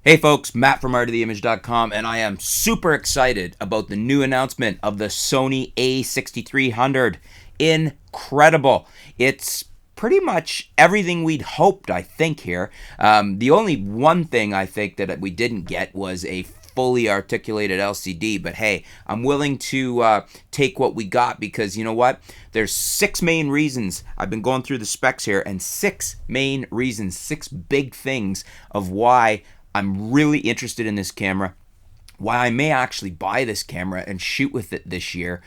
Hey folks, Matt from artoftheimage.com, and I am super excited about the new announcement of the Sony a6300. Incredible. It's pretty much everything we'd hoped, I think, here. The only one thing I think that we didn't get was a fully articulated LCD, but hey, I'm willing to take what we got, because you know what? There's 6 main reasons. I've been going through the specs here, and 6 main reasons, 6 big things of why I'm really interested in this camera, why I may actually buy this camera and shoot with it this year,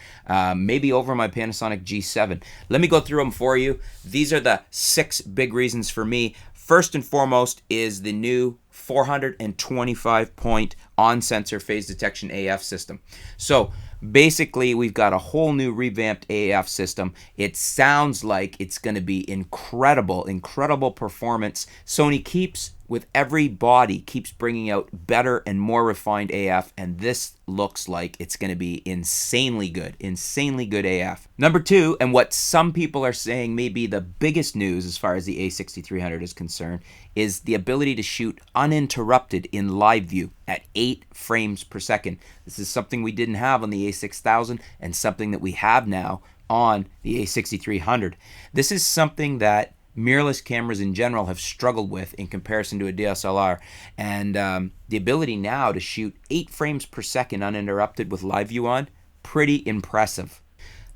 maybe over my Panasonic G7. Let me go through them for you. These are the 6 big reasons for me. First and foremost is the new 425 point on-sensor phase detection AF system. So basically, we've got a whole new revamped AF system. It sounds like it's going to be incredible performance. Sony keeps, with every body, keeps bringing out better and more refined AF, and this looks like it's going to be insanely good AF. Number 2, and what some people are saying may be the biggest news as far as the a6300 is concerned, is the ability to shoot uninterrupted in live view at 8 frames per second. This is something we didn't have on the a6000 and something that we have now on the a6300. This is something that mirrorless cameras in general have struggled with in comparison to a DSLR, and the ability now to shoot 8 frames per second uninterrupted with live view on, pretty impressive.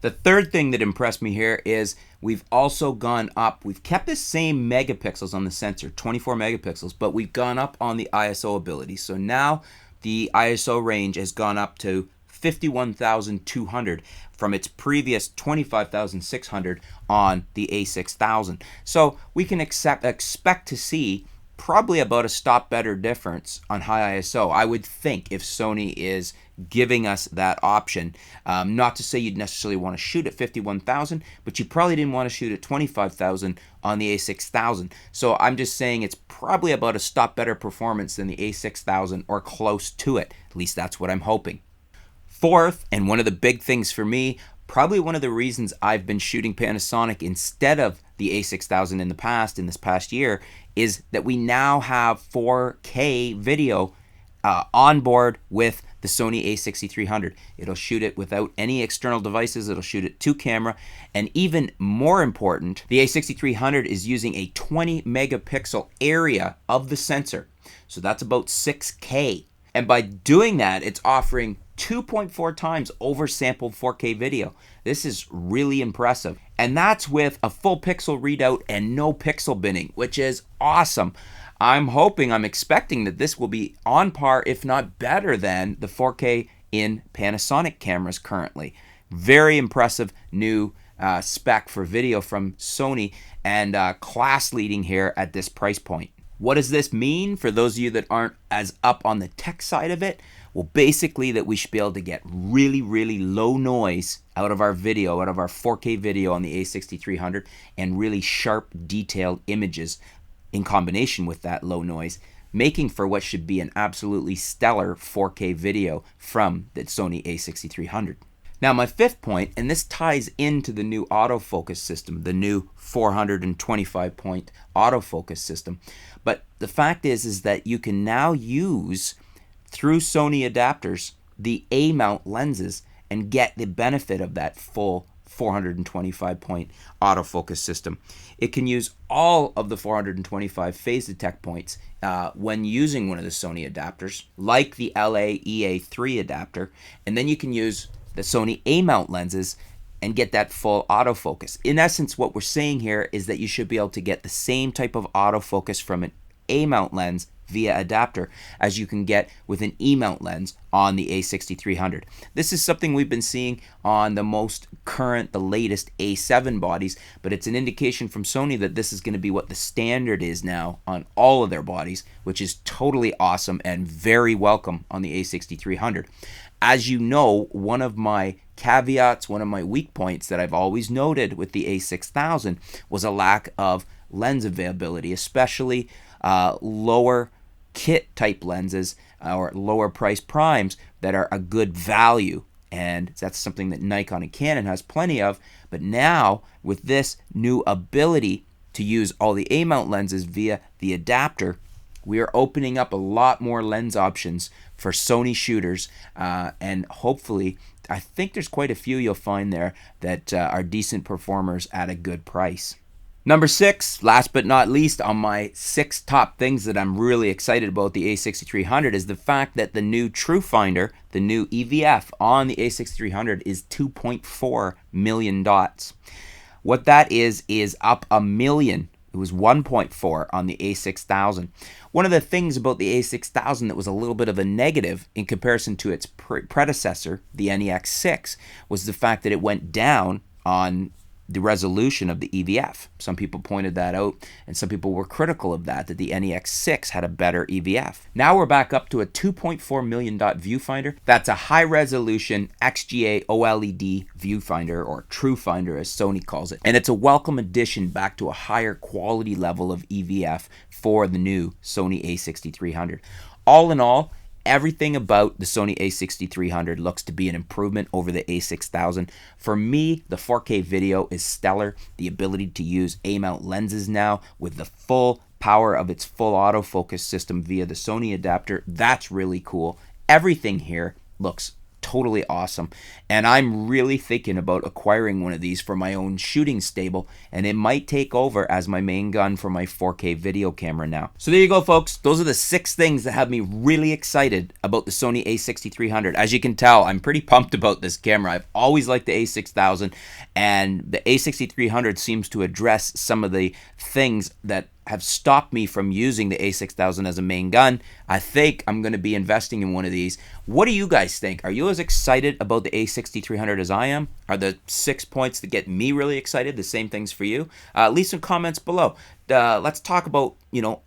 The third thing that impressed me here is we've also gone up. We've kept the same megapixels on the sensor, 24 megapixels, but we've gone up on the ISO ability. So now the ISO range has gone up to 51,200 from its previous 25,600 on the a6000. So we can expect to see probably about a stop better difference on high ISO, I would think, if Sony is giving us that option. Not to say you'd necessarily want to shoot at 51,000, but you probably didn't want to shoot at 25,000 on the a6000. So I'm just saying it's probably about a stop better performance than the a6000, or close to it. At least that's what I'm hoping. Fourth, and one of the big things for me, probably one of the reasons I've been shooting Panasonic instead of the a6000 in this past year, is that we now have 4K video on board with the Sony a6300. It'll shoot it without any external devices. It'll shoot it to camera, and even more important, the a6300 is using a 20 megapixel area of the sensor, so that's about 6K. And by doing that, it's offering 2.4 times oversampled 4K video. This is really impressive. And that's with a full pixel readout and no pixel binning, which is awesome. I'm expecting that this will be on par, if not better than, the 4K in Panasonic cameras currently. Very impressive new spec for video from Sony, and class leading here at this price point. What does this mean for those of you that aren't as up on the tech side of it? Well, basically that we should be able to get really low noise out of our video, out of our 4K video on the a6300, and really sharp, detailed images in combination with that low noise, making for what should be an absolutely stellar 4K video from the Sony a6300. Now, my fifth point, and this ties into the new autofocus system, the new 425 point autofocus system, but the fact is that you can now use, through Sony adapters, the A-mount lenses and get the benefit of that full 425 point autofocus system. It can use all of the 425 phase detect points when using one of the Sony adapters, like the LA-EA3 adapter, and then you can use the Sony A-mount lenses and get that full autofocus. In essence, what we're saying here is that you should be able to get the same type of autofocus from an A-mount lens via adapter as you can get with an E-mount lens on the a6300. This is something we've been seeing on the most current, the latest A7 bodies, but it's an indication from Sony that this is going to be what the standard is now on all of their bodies, which is totally awesome and very welcome on the a6300. As you know, one of my caveats, one of my weak points that I've always noted with the a6000 was a lack of lens availability, especially lower kit type lenses or lower price primes that are a good value, and that's something that Nikon and Canon has plenty of. But now with this new ability to use all the A-mount lenses via the adapter, We are opening up a lot more lens options for Sony shooters, and hopefully, I think there's quite a few you'll find there that are decent performers at a good price. Number 6, last but not least, on my 6 top things that I'm really excited about the a6300 is the fact that the new True Finder, the new EVF on the a6300 is 2.4 million dots. What that is up a million. It was 1.4 on the A6000. One of the things about the A6000 that was a little bit of a negative in comparison to its predecessor, the NEX6, was the fact that it went down on the resolution of the EVF. Some people pointed that out, and some people were critical of that the NEX6 had a better EVF. Now we're back up to a 2.4 million dot viewfinder. That's a high resolution XGA OLED viewfinder, or True Finder as Sony calls it. And it's a welcome addition back to a higher quality level of EVF for the new Sony a6300. All in all, everything about the Sony a6300 looks to be an improvement over the a6000. For me, the 4K video is stellar. The ability to use A-mount lenses now with the full power of its full autofocus system via the Sony adapter, that's really cool. Everything here looks totally awesome, and I'm really thinking about acquiring one of these for my own shooting stable, and it might take over as my main gun for my 4K video camera now. So there you go, folks. Those are the 6 things that have me really excited about the Sony a6300. As you can tell, I'm pretty pumped about this camera. I've always liked the a6000, and the a6300 seems to address some of the things that have stopped me from using the a6000 as a main gun. I think I'm going to be investing in one of these. What do you guys think? Are you as excited about the a6300 as I am? Are the 6 points that get me really excited the same things for you? Leave some comments below. Let's talk about,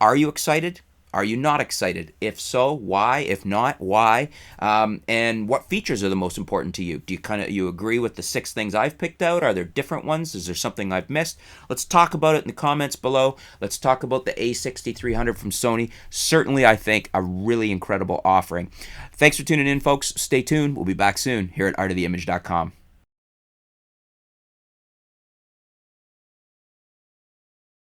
are you excited? Are you not excited? If so, why? If not, why? And what features are the most important to you? Do you agree with the 6 things I've picked out? Are there different ones? Is there something I've missed? Let's talk about it in the comments below. Let's talk about the a6300 from Sony. Certainly, I think, a really incredible offering. Thanks for tuning in, folks. Stay tuned. We'll be back soon here at artoftheimage.com.